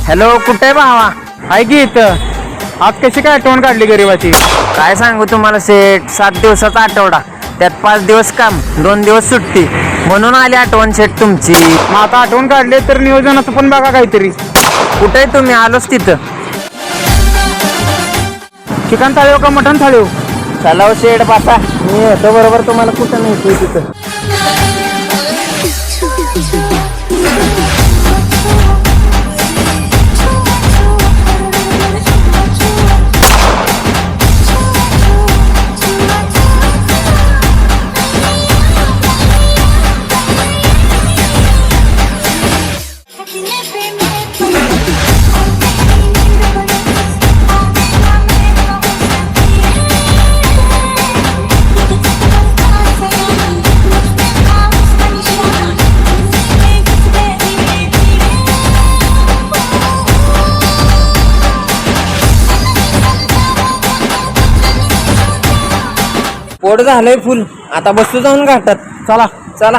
Hello, कुठे आहे भावा? आहे की इथं. आज कशी काय आठवण काढली गरीबाची? काय सांगू तुम्हाला सेठ, 7 दिवसाचा आठवडा, त्यात 5 दिवस काम, 2 दिवस सुट्टी, म्हणून आली आठवण सेठ तुमची. मग आता आठवण काढली तर नियोजनाचं पण बघा काहीतरी. कुठे तुम्ही? आलोच तिथं. चिकन थाळी हो का मटण थाळी हो? चला हो सेठ, बसा, मी येतो बरोबर तुम्हाला कुठं नाही तिथं. पोट झालंय फुल, आता बसू जाऊन घाटात. चला. चला.